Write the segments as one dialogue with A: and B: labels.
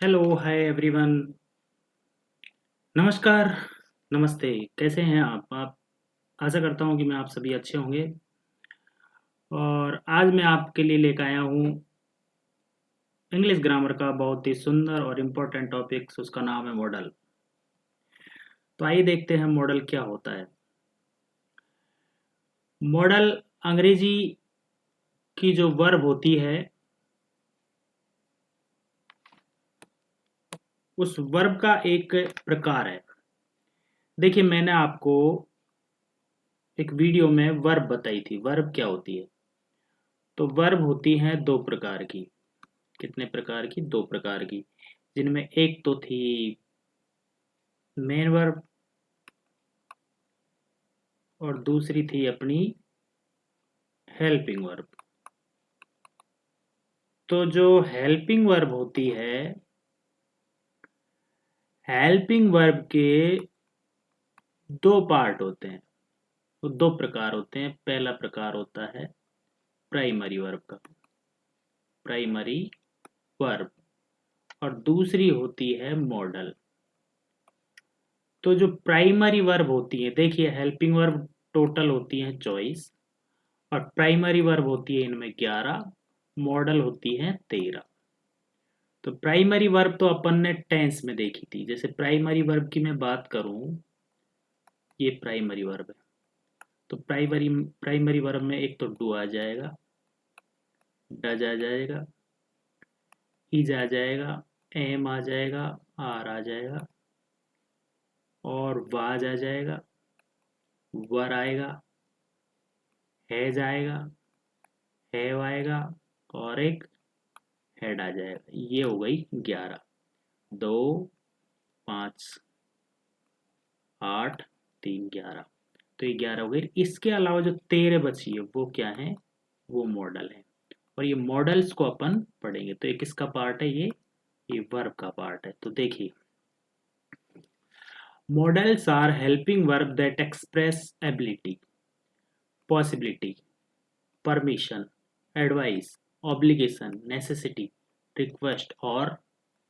A: Hello, hi everyone. नमस्कार, नमस्ते। कैसे हैं आप? आशा करता हूँ कि मैं आप सभी अच्छे होंगे। और आज मैं आपके लिए लेकर आया हूँ इंग्लिश ग्रामर का बहुत ही सुंदर और इम्पोर्टेंट टॉपिक। उसका नाम है मॉडल। तो आइए देखते हैं मॉडल क्या होता है। मॉडल अंग्रेजी की जो वर्ब होती है, उस वर्ब का एक प्रकार है। देखिए, मैंने आपको एक वीडियो में वर्ब बताई थी। वर्ब क्या होती है? तो वर्ब होती हैं दो प्रकार की। कितने प्रकार की? दो प्रकार की। जिनमें एक तो थी मेन वर्ब और दूसरी थी अपनी हेल्पिंग वर्ब। तो जो हेल्पिंग वर्ब होती है, हेल्पिंग वर्ब के दो पार्ट होते हैं। तो दो प्रकार होते हैं। पहला प्रकार होता है प्राइमरी वर्ब का, प्राइमरी वर्ब, और दूसरी होती है मॉडल। तो जो प्राइमरी वर्ब होती है, देखिए हेल्पिंग वर्ब टोटल होती है 24 और प्राइमरी वर्ब होती है इनमें 11, मॉडल होती है 13। तो प्राइमरी वर्ब तो अपन ने टेंस में देखी थी। जैसे प्राइमरी वर्ब की मैं बात करूं, ये प्राइमरी वर्ब है। तो प्राइमरी प्राइमरी वर्ब में एक तो डू आ जाएगा, डज आ जाएगा, इज आ जाएगा, एम आ जाएगा, आर आ जाएगा, और वाज आ जाएगा, वर आएगा, हैज आएगा, हैव आएगा, और एक हेड आ जाएगा। ये हो गई 11। 2, 5, 8, 3, 11। तो ये 11 हो गई। इसके अलावा जो 13 बची है वो क्या है? वो मॉडल है। और ये मॉडल्स को अपन पढ़ेंगे। तो ये किसका पार्ट है? ये वर्ब का पार्ट है। तो देखिए, modals are helping verb that express ability, possibility, permission, advice, obligation, necessity, request और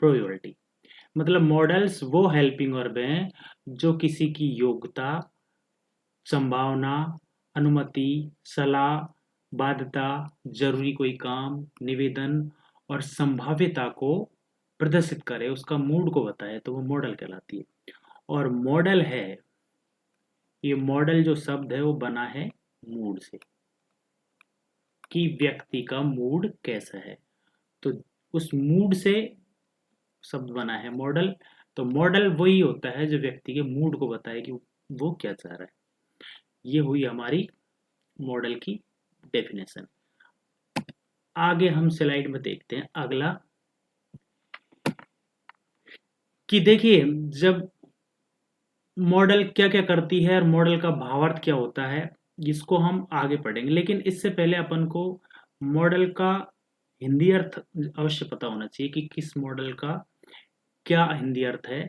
A: प्रोयोरिटी। मतलब मॉडल्स वो हेल्पिंग वर्ब हैं जो किसी की योग्यता, संभावना, अनुमति, सलाह, बाध्यता, जरूरी कोई काम, निवेदन और संभाव्यता को प्रदर्शित करे, उसका मूड को बताए, तो वो मॉडल कहलाती है। और मॉडल है, ये मॉडल जो शब्द है वो बना है मूड से, कि व्यक्ति का मूड कैसा है। तो उस मूड से शब्द बना है मॉडल। तो मॉडल वही होता है जो व्यक्ति के मूड को बताए कि वो क्या चाह रहा है। ये हुई हमारी मॉडल की डेफिनेशन। आगे हम स्लाइड में देखते हैं अगला, कि देखिए जब मॉडल क्या क्या करती है और मॉडल का भावार्थ क्या होता है, इसको हम आगे पढ़ेंगे। लेकिन इससे पहले अपन को मॉडल का हिंदी अर्थ अवश्य पता होना चाहिए कि किस मॉडल का क्या हिंदी अर्थ है,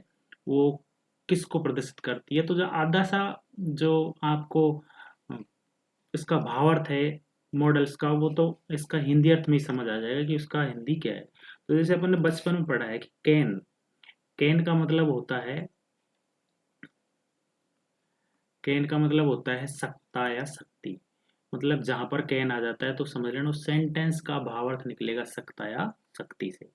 A: वो किसको प्रदर्शित करती है। तो जो आधा सा जो आपको इसका भावार्थ है मॉडल्स का, वो तो इसका हिंदी अर्थ में ही समझ आ जाएगा कि उसका हिंदी क्या है। तो जैसे अपन ने बचपन में पढ़ा है कि कैन, कैन का मतलब होता है, कैन का मतलब होता है सत्ता या शक्ति। मतलब जहां पर कैन आ जाता है तो समझ लेना उस सेंटेंस का भावार्थ निकलेगा सत्ता या शक्ति से।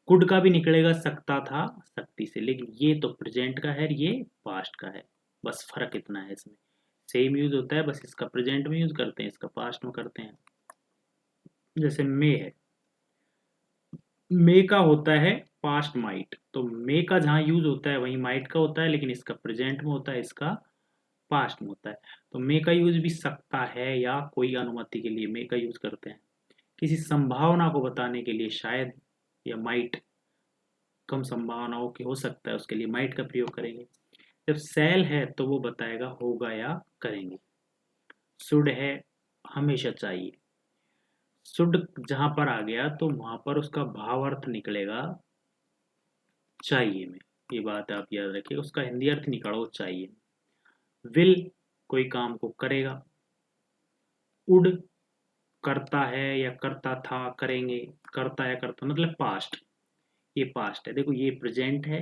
A: कुड का भी निकलेगा सकता था, शक्ति से। लेकिन ये तो प्रेजेंट का है, ये पास्ट का है। बस फर्क इतना है इसमें। सेम यूज होता है, बस इसका प्रेजेंट में यूज करते हैं, इसका पास्ट में करते हैं। जैसे मे है, मे का होता है पास्ट माइट। तो मे का जहाँ यूज होता है वहीं माइट का होता है, लेकिन इसका प्रेजेंट में होता है, इसका पास्ट में होता है। तो मे का यूज भी सकता है या कोई अनुमति के लिए मे का यूज करते हैं। किसी संभावना को बताने के लिए शायद या माइट, कम संभावनाओं की हो सकता है, उसके लिए माइट का प्रयोग करेंगे। जब सेल है तो वो बताएगा होगा या करेंगे। शुड है, हमेशा चाहिए। शुड जहां पर आ गया तो वहां पर उसका भाव अर्थ निकलेगा चाहिए में। ये बात आप याद रखिए, उसका हिंदी अर्थ निकालो चाहिए। विल, कोई काम को करेगा। उड, करता है या करता था, करेंगे, करता या करता मतलब पास्ट। ये पास्ट है। देखो ये प्रेजेंट है,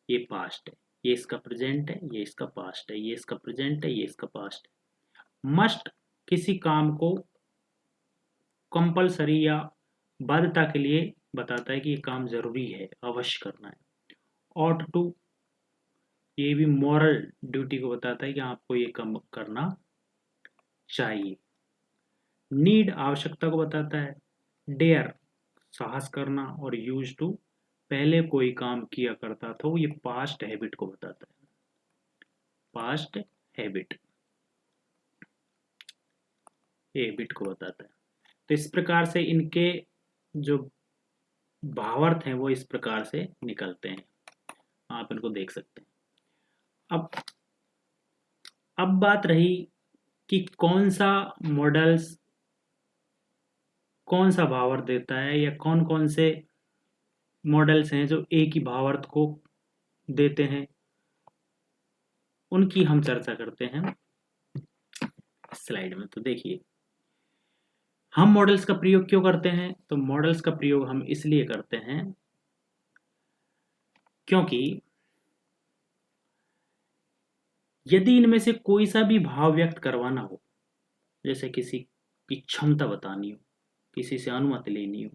A: ये पास्ट है, ये इसका प्रेजेंट है, ये इसका पास्ट है, ये इसका प्रेजेंट है, ये इसका पास्ट है। मस्ट किसी काम को कंपलसरी या बाध्यता के लिए बताता है कि ये काम जरूरी है, अवश्य करना है। ऑट टू, ये भी मॉरल ड्यूटी को बताता है कि आपको ये काम करना चाहिए। नीड आवश्यकता को बताता है। डेयर साहस करना, और यूज टू पहले कोई काम किया करता था, ये पास्ट हैबिट को बताता है। पास्ट हैबिट हैबिट को बताता है। तो इस प्रकार से इनके जो भावार्थ हैं वो इस प्रकार से निकलते हैं, आप इनको देख सकते हैं। अब बात रही कि कौन सा मॉडल्स कौन सा भावार्थ देता है, या कौन कौन से मॉडल्स हैं जो एक ही भावार्थ को देते हैं, उनकी हम चर्चा करते हैं स्लाइड में। तो देखिए, हम मॉडल्स का प्रयोग क्यों करते हैं? तो मॉडल्स का प्रयोग हम इसलिए करते हैं क्योंकि यदि इनमें से कोई सा भी भाव व्यक्त करवाना हो, जैसे किसी की क्षमता बतानी हो, किसी से अनुमति लेनी हो,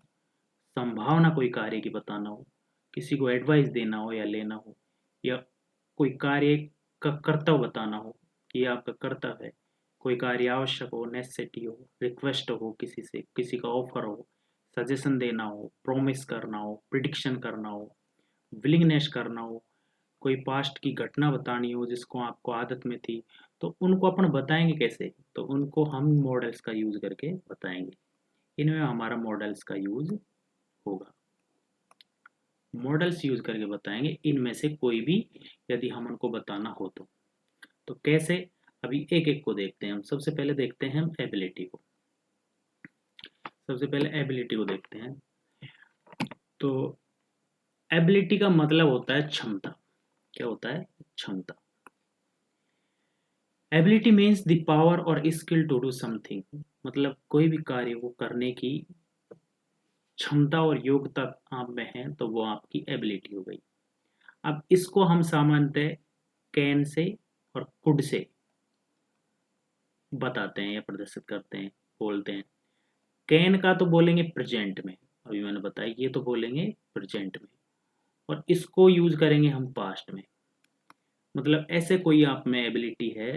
A: संभावना कोई कार्य की बताना हो, किसी को एडवाइस देना हो या लेना हो, या कोई कार्य का कर्तव्य बताना हो कि ये आपका कर्तव्य है, कोई कार्य आवश्यक हो, नेसेसिटी हो, रिक्वेस्ट हो, किसी से किसी का ऑफर हो, सजेशन देना हो, प्रॉमिस करना हो, प्रिडिक्शन करना हो, विलिंगनेस करना हो, कोई पास्ट की घटना बतानी हो जिसको आपको आदत में थी, तो उनको अपन बताएंगे कैसे? तो उनको हम मॉडल्स का यूज करके बताएंगे। इनमें हमारा मॉडल्स का यूज होगा, मॉडल्स यूज करके बताएंगे इनमें से कोई भी, यदि हम उनको बताना हो तो कैसे? अभी एक एक को देखते हैं हम। सबसे पहले देखते हैं हम एबिलिटी को। सबसे पहले एबिलिटी को देखते हैं। तो एबिलिटी का मतलब होता है क्षमता। क्या होता है? क्षमता। एबिलिटी मीन्स द पावर और स्किल टू डू समथिंग, मतलब कोई भी कार्य को करने की क्षमता और योग्यता आप में है तो वो आपकी एबिलिटी हो गई। अब इसको हम सामान्यतः कैन से और कुड से बताते हैं या प्रदर्शित करते हैं, बोलते हैं। कैन का तो बोलेंगे प्रेजेंट में, अभी मैंने बताया, ये तो बोलेंगे प्रेजेंट में, और इसको यूज करेंगे हम पास्ट में। मतलब ऐसे कोई आप में एबिलिटी है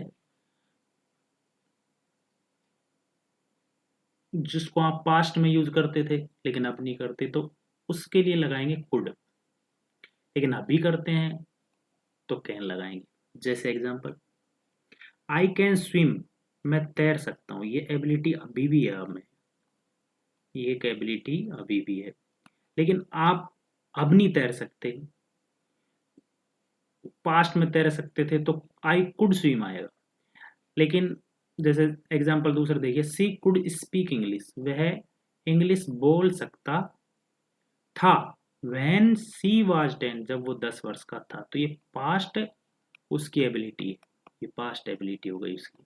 A: जिसको आप पास्ट में यूज करते थे लेकिन अब नहीं करते, तो उसके लिए लगाएंगे कुड। लेकिन अभी करते हैं तो कैन लगाएंगे। जैसे एग्जांपल, आई कैन स्विम, मैं तैर सकता हूँ, ये एबिलिटी अभी भी है हमें, ये एक एबिलिटी अभी भी है। लेकिन आप अब नहीं तैर सकते, पास्ट में तैर सकते थे तो आई कुड स्विम आएगा। लेकिन जैसे एग्जांपल दूसरा देखिए, सी कुड स्पीक इंग्लिश, वह इंग्लिश बोल सकता था व्हेन सी वाज 10, जब वो 10 वर्ष का था। तो ये पास्ट उसकी एबिलिटी है, ये पास्ट एबिलिटी हो गई उसकी।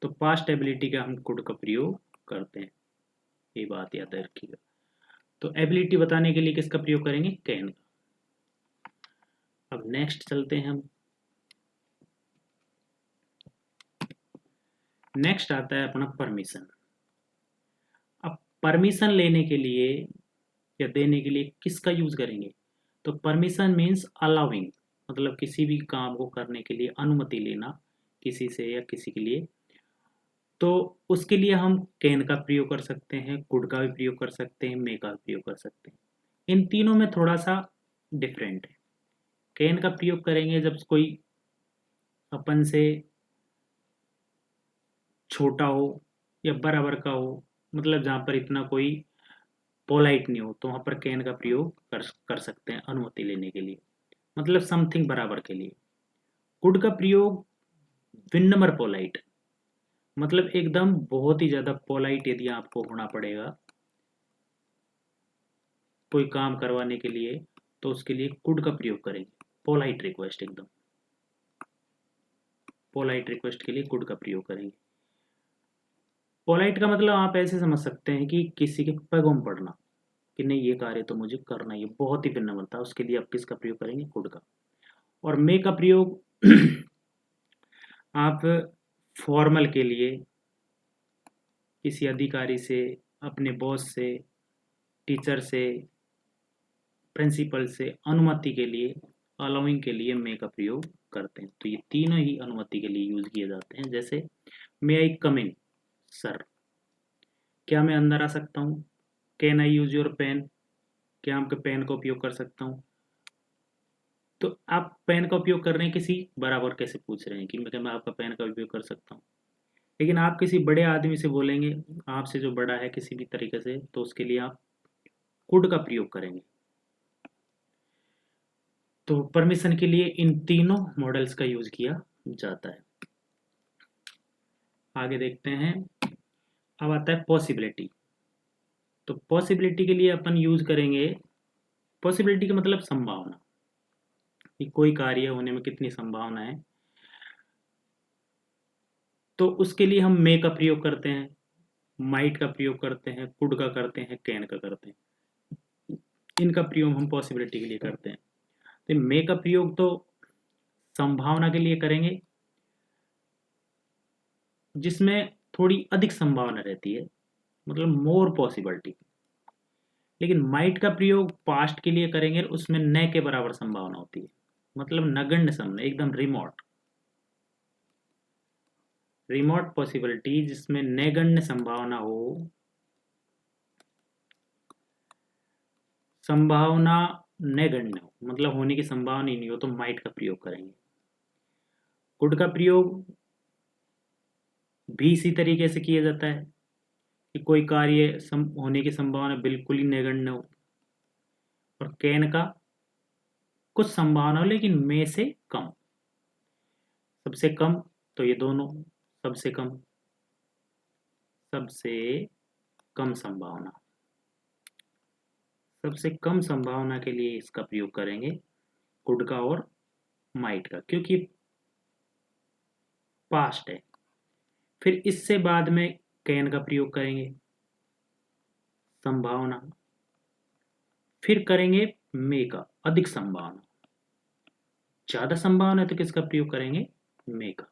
A: तो पास्ट एबिलिटी का हम कुड का प्रयोग करते हैं, ये बात याद रखिएगा। तो एबिलिटी बताने के लिए किसका प्रयोग करेंगे? कैन का। अब नेक्स्ट चलते हैं हम। नेक्स्ट आता है अपना परमिशन। अब परमिशन लेने के लिए या देने के लिए किसका यूज करेंगे? तो परमिशन मीन्स अलाउिंग, मतलब किसी भी काम को करने के लिए अनुमति लेना किसी से या किसी के लिए। तो उसके लिए हम कैन का प्रयोग कर सकते हैं, कुड का भी प्रयोग कर सकते हैं, मे का भी प्रयोग कर सकते हैं। इन तीनों में थोड़ा सा डिफरेंट है। कैन का प्रयोग करेंगे जब कोई अपन से छोटा हो या बराबर का हो, मतलब जहाँ पर इतना कोई पोलाइट नहीं हो, तो वहाँ पर कैन का प्रयोग कर सकते हैं अनुमति लेने के लिए, मतलब समथिंग बराबर के लिए। कुड का प्रयोग विनम्र पोलाइट, मतलब एकदम बहुत ही ज्यादा पोलाइट यदि आपको होना पड़ेगा कोई काम करवाने के लिए, तो उसके लिए कुड का प्रयोग करेंगे। पोलाइट रिक्वेस्ट, एकदम पोलाइट रिक्वेस्ट के लिए कुड का प्रयोग करेंगे। पोलाइट का मतलब आप ऐसे समझ सकते हैं कि किसी के पैगों में पड़ना, कि नहीं ये कार्य तो मुझे करना ही है, बहुत ही विनम्रता, उसके लिए आप किसका प्रयोग करेंगे? कुड का। और मे का प्रयोग आप फॉर्मल के लिए किसी अधिकारी से, अपने बॉस से, टीचर से, प्रिंसिपल से अनुमति के लिए, अलाउइंग के लिए मे का प्रयोग करते हैं। तो ये तीनों ही अनुमति के लिए यूज किए जाते हैं। जैसे मे आई कम इन सर, क्या मैं अंदर आ सकता हूँ? Can I use your pen, क्या आपके पेन का उपयोग कर सकता हूँ? तो आप पेन का उपयोग कर रहे हैं, किसी बराबर कैसे पूछ रहे हैं कि मैं आपका पेन का उपयोग कर सकता हूँ? लेकिन आप किसी बड़े आदमी से बोलेंगे, आपसे जो बड़ा है किसी भी तरीके से, तो उसके लिए आप कुड का प्रयोग करेंगे। तो परमिशन के लिए इन तीनों मॉडल्स का यूज किया जाता है। आगे देखते हैं। अब आता है पॉसिबिलिटी। तो पॉसिबिलिटी के लिए अपन यूज करेंगे, पॉसिबिलिटी का मतलब संभावना, कि कोई कार्य होने में कितनी संभावना है। तो उसके लिए हम मे का प्रयोग करते हैं, माइट का प्रयोग करते हैं, कुड का करते हैं, कैन का करते हैं। इनका प्रयोग हम पॉसिबिलिटी के लिए करते हैं। तो मे का प्रयोग तो संभावना के लिए करेंगे, जिसमें थोड़ी अधिक संभावना रहती है, मतलब मोर पॉसिबिलिटी। लेकिन माइट का प्रयोग पास्ट के लिए करेंगे, उसमें न के बराबर संभावना होती है, मतलब नगण्य समय, एकदम रिमोट, रिमोट पॉसिबिलिटी जिसमें नगण्य संभावना हो, संभावना नगण्य हो, मतलब होने की संभावना ही नहीं हो, तो माइट का प्रयोग करेंगे। कुड का प्रयोग भी इसी तरीके से किया जाता है कि कोई कार्य होने की संभावना बिल्कुल ही नगण्य हो, और कैन का कुछ संभावना हो लेकिन में से कम। सबसे कम तो ये दोनों, सबसे कम, सबसे कम संभावना, सबसे कम संभावना के लिए इसका प्रयोग करेंगे कुड का और माइट का, क्योंकि पास्ट है। फिर इससे बाद में कैन का प्रयोग करेंगे, संभावना। फिर करेंगे मे का, अधिक संभावना, ज्यादा संभावना है तो किसका प्रयोग करेंगे? मे का।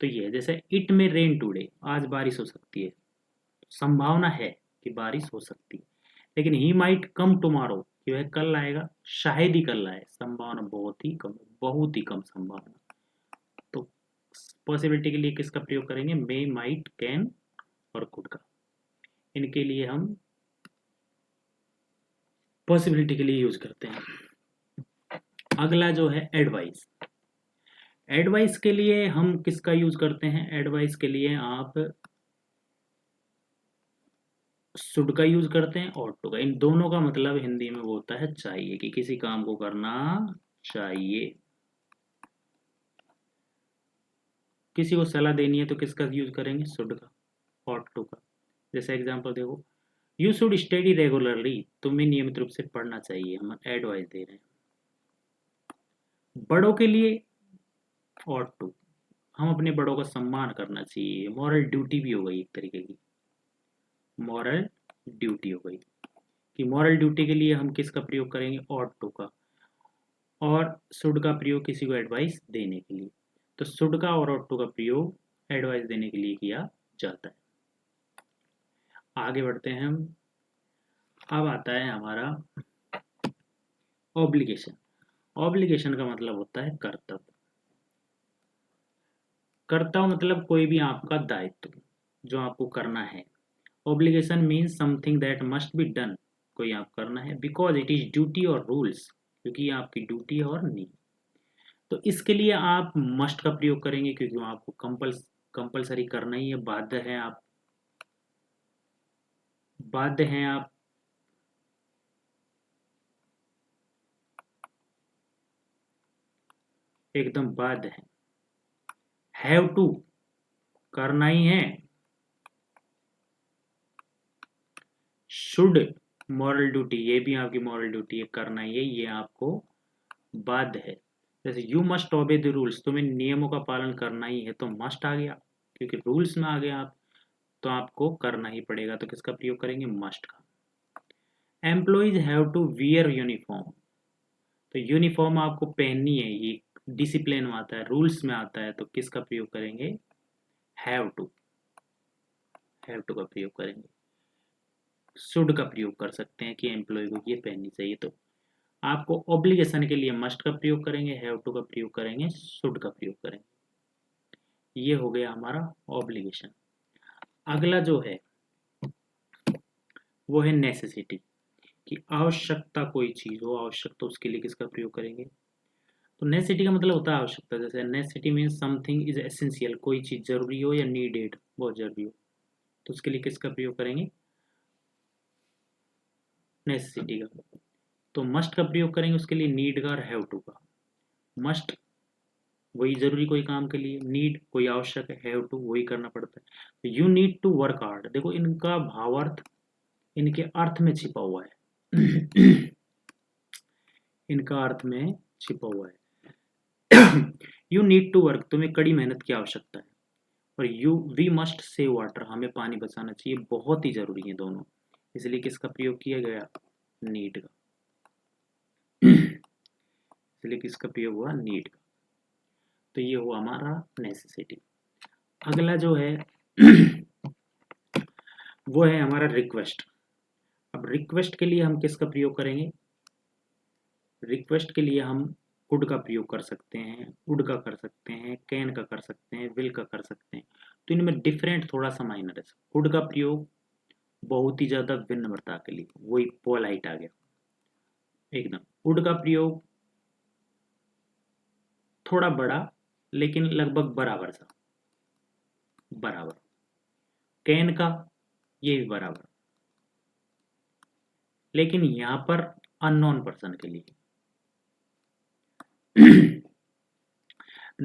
A: तो ये जैसे इट में रेन टुडे, आज बारिश हो सकती है, संभावना है कि बारिश हो सकती है। लेकिन ही माइट कम टुमारो, कि वह कल आएगा, शायद ही कल आए, संभावना बहुत ही कम, बहुत ही कम संभावना। तो पॉसिबिलिटी के लिए किसका प्रयोग करेंगे? मे, माइट, कैन और कुड का। इनके लिए हम पॉसिबिलिटी के लिए यूज करते हैं। अगला जो है एडवाइस। एडवाइस के लिए हम किसका यूज करते हैं? एडवाइस के लिए आप शुड का यूज करते हैं और टू का। इन दोनों का मतलब हिंदी में वो होता है चाहिए, कि किसी काम को करना चाहिए। किसी को सलाह देनी है तो किसका यूज करेंगे? शुड का और टू का। जैसे एग्जांपल देखो, यू शुड स्टडी रेगुलरली, तुम्हें नियमित रूप से पढ़ना चाहिए, हम एडवाइस दे रहे हैं। बड़ों के लिए और टू, हम अपने बड़ों का सम्मान करना चाहिए, मॉरल ड्यूटी भी हो गई एक तरीके की, मॉरल ड्यूटी हो गई। कि मॉरल ड्यूटी के लिए हम किसका प्रयोग करेंगे? और टू का। और शुड का प्रयोग किसी को एडवाइस देने के लिए। तो शुड का और टू का प्रयोग एडवाइस देने के लिए किया जाता है। आगे बढ़ते हैं हम। अब आता है हमारा ऑब्लिगेशन। ऑब्लिगेशन का मतलब होता है कर्तव्य। कर्तव्य मतलब कोई भी आपका दायित्व जो आपको करना है। Obligation means something that must be done, कोई आप करना है, बिकॉज इट इज ड्यूटी और रूल्स, क्योंकि ये आपकी ड्यूटी है और नियम। तो इसके लिए आप मस्ट का प्रयोग करेंगे, क्योंकि वो आपको कंपलसरी करना ही है, बाध्य है आप, बाध्य हैं आप। एकदम बाध्य है। हैव टू, करना ही है। शुड, मॉरल ड्यूटी, ये भी आपकी मॉरल ड्यूटी है, करना ही है, ये आपको बाध्य है। जैसे you must obey the rules, तुम्हें नियमों का पालन करना ही है, तो मस्ट आ गया, क्योंकि रूल्स में आ गया आप, तो आपको करना ही पड़ेगा, तो किसका प्रयोग करेंगे? मस्ट का। Employees have to wear uniform, तो यूनिफॉर्म आपको पहननी है, ये डिसिप्लिन में आता है, रूल्स में आता है, तो किसका प्रयोग करेंगे? हैव टू, हैव टू का प्रयोग करेंगे। शुड का प्रयोग कर सकते हैं कि एम्प्लॉय को ये पहननी चाहिए, तो आपको ऑब्लिगेशन के लिए मस्ट का प्रयोग करेंगे, हैव टू का प्रयोग करेंगे, शुड का प्रयोग करेंगे। ये हो गया हमारा ऑब्लिगेशन। अगला जो है वो है नेसेसिटी, कि आवश्यकता, कोई चीज हो आवश्यकता, उसके लिए किसका प्रयोग करेंगे? तो नेसेसिटी का मतलब होता है आवश्यकता। जैसे necessity means something is essential, कोई चीज जरूरी हो या नीडेड, बहुत जरूरी हो, तो उसके लिए किसका प्रयोग करेंगे? नेसेसिटी का। तो मस्ट का प्रयोग करेंगे उसके लिए नीड का और हैव टू का। मस्ट वही जरूरी कोई काम के लिए, नीड कोई आवश्यक है, हैव टू वही करना पड़ता है। तो you need to work hard, देखो इनका भावार्थ इनके अर्थ में छिपा हुआ है। इनका अर्थ में छिपा हुआ है। यू नीड टू वर्क, तुम्हें कड़ी मेहनत की आवश्यकता है, और you we must save water, हमें पानी बचाना चाहिए, बहुत ही जरूरी है दोनों, इसलिए किसका प्रयोग किया गया? नीड का। इसलिए किसका प्रयोग हुआ? नीड का। तो ये हुआ हमारा नेसेसिटी। अगला जो है वो है हमारा रिक्वेस्ट। अब रिक्वेस्ट के लिए हम किसका प्रयोग करेंगे? रिक्वेस्ट के लिए हम कुड का प्रयोग कर सकते हैं, वुड का कर सकते हैं, कैन का कर सकते हैं, विल का कर सकते हैं। तो इनमें डिफरेंट थोड़ा सा माइनर है। कुड का प्रयोग बहुत ही ज्यादा विनम्रता के लिए, वही पोलाइट आ गया एकदम। वुड का प्रयोग थोड़ा बड़ा लेकिन लगभग बराबर सा, बराबर। कैन का ये भी बराबर, लेकिन यहां पर अननोन पर्सन के लिए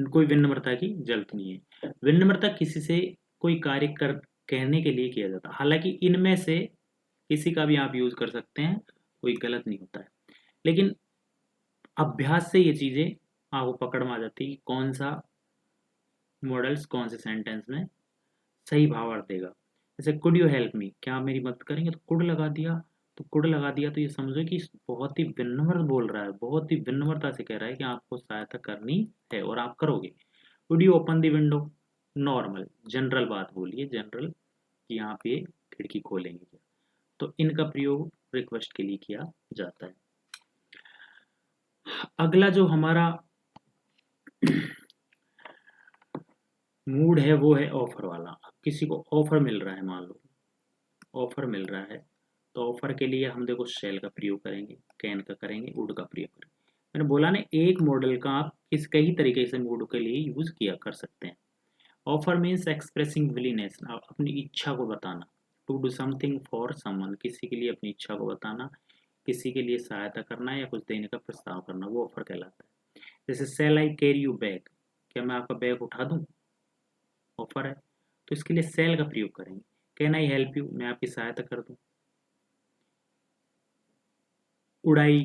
A: कोई विनम्रता की जरूरत नहीं है। विनम्रता किसी से कोई कार्य कर कहने के लिए किया जाता है, हालांकि इनमें से किसी का भी आप यूज कर सकते हैं, कोई गलत नहीं होता है, लेकिन अभ्यास से ये चीजें आपको पकड़ में आ जाती है कि कौन सा मॉडल्स कौन से सेंटेंस में सही भावार्थ देगा। जैसे कुड यू हेल्प मी, क्या आप मेरी मदद करेंगे, तो कुड लगा दिया, तो कुड लगा दिया तो ये समझो कि बहुत ही विनम्र बोल रहा है, बहुत ही विनम्रता से कह रहा है कि आपको सहायता करनी है और आप करोगे। Would you open the window, normal general बात बोलिए, जनरल कि आप ये खिड़की खोलेंगे क्या। तो इनका प्रयोग रिक्वेस्ट के लिए किया जाता है। अगला जो हमारा मूड है वो है ऑफर वाला। किसी को ऑफर मिल रहा है, मान लो ऑफर मिल रहा है, तो ऑफर के लिए हम देखो शेल का प्रयोग करेंगे, कैन का करेंगे, वुड का प्रयोग करेंगे। मैंने बोला ना, एक मॉडल का आप किस कई तरीके से मूड के लिए यूज किया कर सकते हैं। ऑफर मीन्स एक्सप्रेसिंग विलीनेस, अपनी इच्छा को बताना। To do something for someone, किसी के लिए अपनी इच्छा को बताना, किसी के लिए सहायता करना या कुछ देने का प्रस्ताव करना, वो ऑफर कहलाता है। जैसे shall I carry you bag, क्या मैं आपका बैग उठा दूं, ऑफर है, तो इसके लिए सेल का प्रयोग करेंगे। कैन आई हेल्प यू, मैं आपकी सहायता कर दूं। उड़ाई,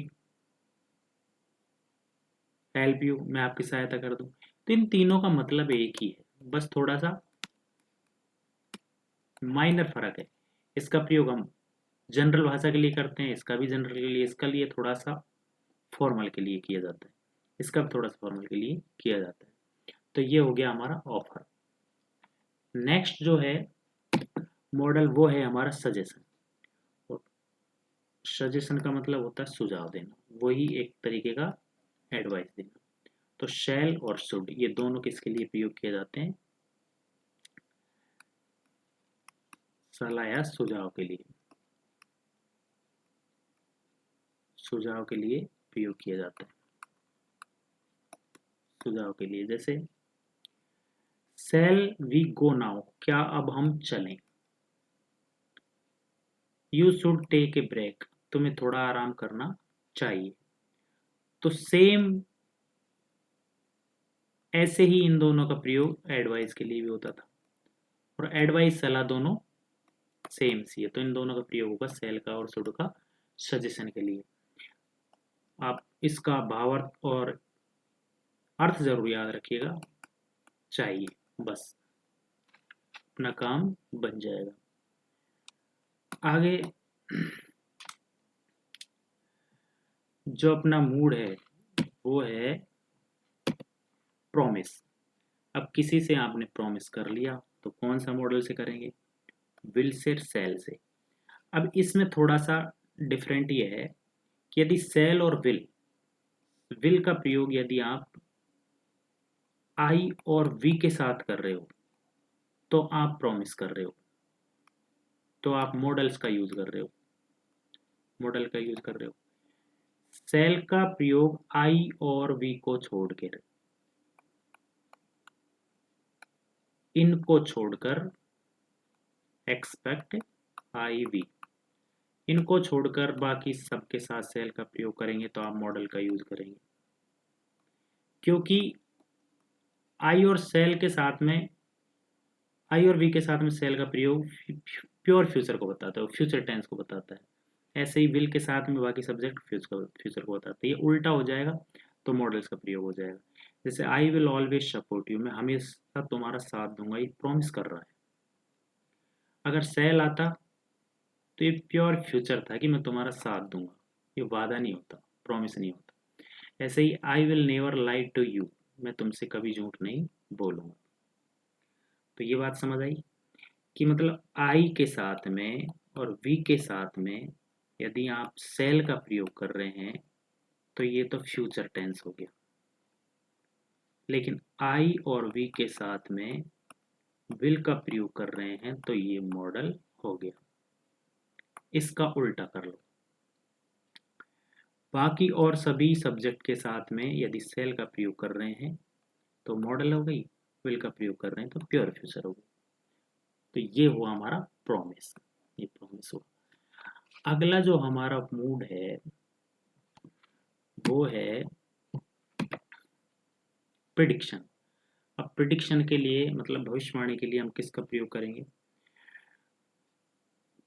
A: हेल्प यू, मैं आपकी सहायता कर दूं। तो इन तीनों का मतलब एक ही है, बस थोड़ा सा माइनर फर्क है। इसका प्रयोग हम जनरल भाषा के लिए करते हैं, इसका भी जनरल के लिए, इसका लिए थोड़ा सा फॉर्मल के लिए किया जाता है, इसका भी थोड़ा सा फॉर्मल के लिए किया जाता है। तो ये हो गया हमारा ऑफर। नेक्स्ट जो है मॉडल वो है हमारा सजेशन। और सजेशन का मतलब होता है सुझाव देना, वही एक तरीके का एडवाइस देना। तो शैल और शुड ये दोनों किसके लिए प्रयोग किए जाते हैं? सलाह या सुझाव के लिए, सुझाव के लिए प्रयोग किया जाता है। सुझाव के लिए जैसे सेल वी गो नाउ, क्या अब हम चलें। You should take a break, तुम्हें थोड़ा आराम करना चाहिए। तो सेम ऐसे ही इन दोनों का प्रयोग एडवाइस के लिए भी होता था, और एडवाइस सलाह दोनों सेम सी है, तो इन दोनों का प्रयोग होगा सेल का और शुड का सजेशन के लिए। आप इसका भावार्थ और अर्थ जरूर याद रखिएगा, चाहिए, बस अपना काम बन जाएगा। आगे जो अपना मूड है वो है प्रॉमिस। अब किसी से आपने प्रॉमिस कर लिया तो कौन सा मॉडल से करेंगे? विल से, सेल से। अब इसमें थोड़ा सा डिफरेंट ये है कि यदि सेल और विल का प्रयोग यदि आप आई और वी के साथ कर रहे हो तो आप प्रॉमिस कर रहे हो, तो आप मॉडल्स का यूज कर रहे हो, मॉडल का यूज कर रहे हो। सेल का प्रयोग आई और वी को छोड़कर, इनको छोड़कर, एक्सपेक्ट आई वी, इनको छोड़कर बाकी सबके साथ सेल का प्रयोग करेंगे तो आप मॉडल का यूज करेंगे। क्योंकि आई और सेल के साथ में, आई और वी के साथ में सेल का प्रयोग प्योर फ्यूचर को बताता है, फ्यूचर टेंस को बताता है। ऐसे ही विल के साथ में बाकी सब्जेक्ट फ्यूचर को बताता है। ये उल्टा हो जाएगा तो मॉडल्स का प्रयोग हो जाएगा। जैसे I will always support you, मैं हमेशा तुम्हारा साथ दूंगा, ये प्रॉमिस कर रहा है। अगर सेल आता तो ये प्योर फ्यूचर था कि मैं तुम्हारा साथ दूंगा, ये वादा नहीं होता, प्रॉमिस नहीं होता। ऐसे ही I will never lie to you, मैं तुमसे कभी झूठ नहीं बोलूंगा। तो ये बात समझ आई कि मतलब आई के साथ में और वी के साथ में यदि आप सेल का प्रयोग कर रहे हैं तो ये तो फ्यूचर टेंस हो गया, लेकिन आई और वी के साथ में विल का प्रयोग कर रहे हैं तो ये मॉडल हो गया। इसका उल्टा कर लो, बाकी और सभी सब्जेक्ट के साथ में यदि सेल का प्रयोग कर रहे हैं तो मॉडल हो गई, विल का प्रयोग कर रहे हैं तो प्योर फ्यूचर हो गई। तो ये हुआ हमारा प्रॉमिस, ये प्रॉमिस हुआ। अगला जो हमारा मूड है वो है प्रिडिक्शन। अब प्रिडिक्शन के लिए मतलब भविष्यवाणी के लिए हम किसका प्रयोग करेंगे?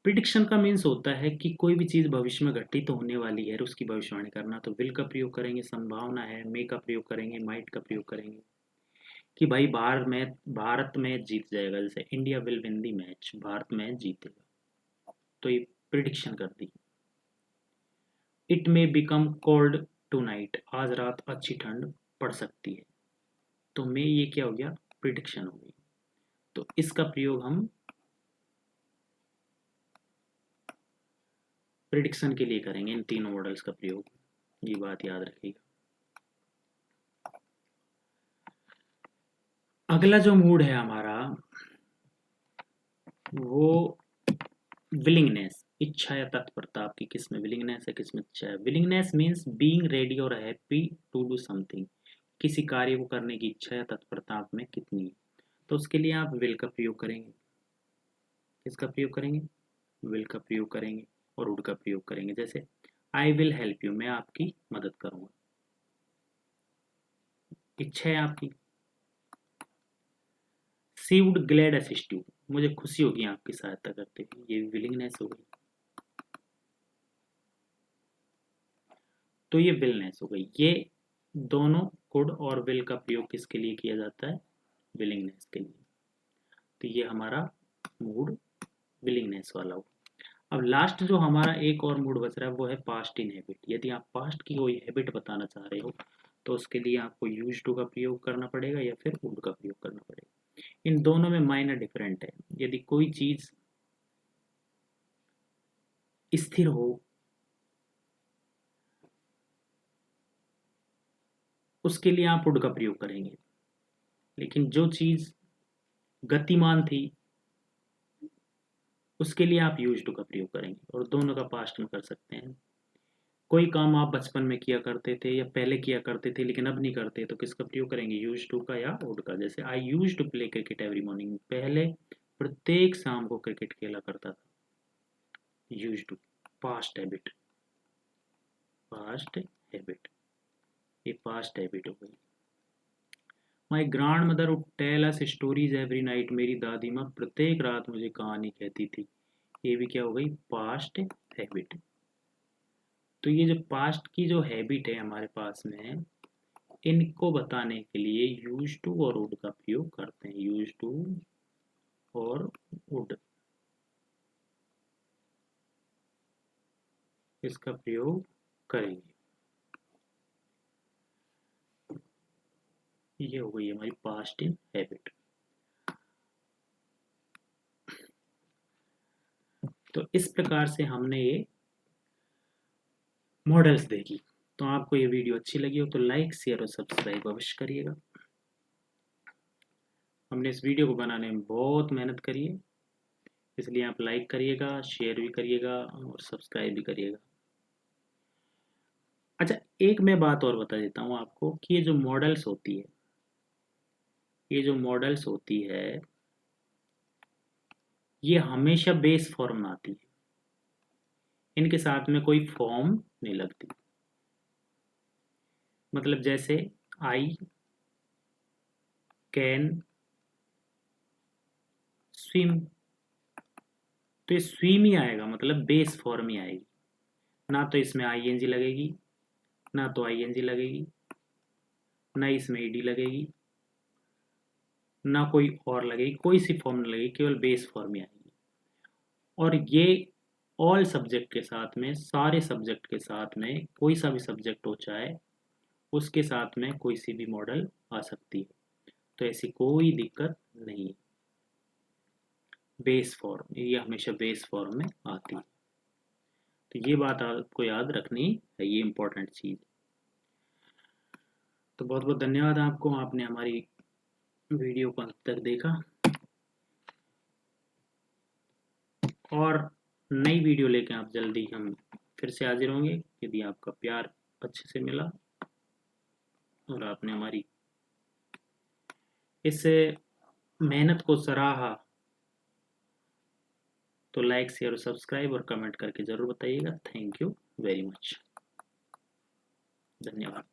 A: प्रिडिक्शन का मीन्स होता है कि कोई भी चीज भविष्य में घटित तो होने वाली है उसकी भविष्यवाणी करना, तो विल का प्रयोग करेंगे, संभावना है, मे का प्रयोग करेंगे, माइट का प्रयोग करेंगे कि भाई भारत मैच जीत जाएगा, जैसे India will win the match, Bharat match जीतेगा, तो ये प्रिडिक्शन कर दी। It may become cold tonight, आज रात अच्छी ठंड पड़ सकती है, तो मे ये क्या हो गया? प्रिडिक्शन हो गई। तो इसका प्रयोग हम प्रिडिक्शन के लिए करेंगे, इन तीनों मॉडल्स का प्रयोग, ये बात याद रखिएगा। अगला जो मूड है हमारा वो विलिंगनेस, इच्छा या तत्परता। आपकी किस में विलिंगनेस है, किस में इच्छा है? विलिंगनेस मीन्स बीइंग रेडी और हैप्पी टू डू समथिंग, किसी कार्य को करने की इच्छा या तत्परता आप में कितनी है, तो उसके लिए आप विल का प्रयोग करेंगे। किसका प्रयोग करेंगे? विल का प्रयोग करेंगे और वुड का प्रयोग करेंगे। जैसे आई विल हेल्प यू, मैं आपकी मदद करूंगा, इच्छा है आपकी। सी वुड ग्लैड असिस्ट यू, मुझे खुशी होगी आपकी सहायता करते हुए, ये विलिंगनेस हो गई। तो ये विलनेस हो गई। ये दोनों कुड और विल का प्रयोग किसके लिए किया जाता है? विलिंगनेस के लिए। तो ये हमारा मूड विलिंगनेस वाला हो। अब लास्ट जो हमारा एक और मूड बच रहा है वो है पास्ट इन हैबिट। यदि आप पास्ट की कोई हैबिट बताना चाह रहे हो तो उसके लिए आपको यूज टू का प्रयोग करना पड़ेगा या फिर वुड का प्रयोग करना पड़ेगा। इन दोनों में माइनर डिफरेंट है। यदि कोई चीज स्थिर हो उसके लिए आप वुड का प्रयोग करेंगे, लेकिन जो चीज गतिमान थी उसके लिए आप यूज टू का प्रयोग करेंगे, और दोनों का पास्ट में कर सकते हैं। कोई काम आप बचपन में किया करते थे या पहले किया करते थे लेकिन अब नहीं करते तो किसका प्रयोग करेंगे? यूज टू का या वुड का। जैसे I used to play cricket every morning, पहले प्रत्येक शाम को क्रिकेट खेला करता था। Used to, past habit, past habit, ये पास्ट हैबिट हो गई। My grandmother would tell us stories every night, मेरी दादी माँ प्रत्येक रात मुझे कहानी कहती थी, ये भी क्या हो गई? Past habit. तो ये जो पास्ट की जो हैबिट है हमारे पास में, इनको बताने के लिए यूज टू और वुड का प्रयोग करते हैं। यूज टू और वुड, इसका प्रयोग करेंगे। ये हो गई हमारी पास्ट इन हैबिट। तो इस प्रकार से हमने ये मॉडल्स देखी। तो आपको ये वीडियो अच्छी लगी हो तो लाइक, शेयर और सब्सक्राइब अवश्य करिएगा। हमने इस वीडियो को बनाने में बहुत मेहनत करी है, इसलिए आप लाइक करिएगा, शेयर भी करिएगा और सब्सक्राइब भी करिएगा। अच्छा, एक मैं बात और बता देता हूँ आपको कि ये जो मॉडल्स होती है, ये हमेशा बेस फॉर्म में आती है, इनके साथ में कोई फॉर्म नहीं लगती। मतलब जैसे आई कैन स्विम, तो ये स्विम ही आएगा, मतलब बेस फॉर्म ही आएगी। ना तो इसमें आईएनजी लगेगी, ना तो आईएनजी लगेगी, ना इसमें ईडी लगेगी, ना कोई और लगेगी, कोई सी फॉर्म नहीं लगेगी, केवल बेस फॉर्म ही आएगी। और ये ऑल सब्जेक्ट के साथ में, सारे सब्जेक्ट के साथ में, कोई सा भी सब्जेक्ट हो चाहे, उसके साथ में कोई सी भी मॉडल आ सकती है। तो ऐसी कोई दिक्कत नहीं है। बेस फॉर्म, ये हमेशा बेस फॉर्म में आती है। तो ये बात आपको याद रखनी है, ये इंपॉर्टेंट चीज़। तो बहुत बहुत धन्यवाद आपको, आपने हमारी वीडियो को अंत तक देखा। और नई वीडियो लेके आप जल्दी हम फिर से हाजिर होंगे, यदि आपका प्यार अच्छे से मिला और आपने हमारी इस मेहनत को सराहा, तो लाइक, शेयर और सब्सक्राइब और कमेंट करके ज़रूर बताइएगा। Thank you very much. धन्यवाद।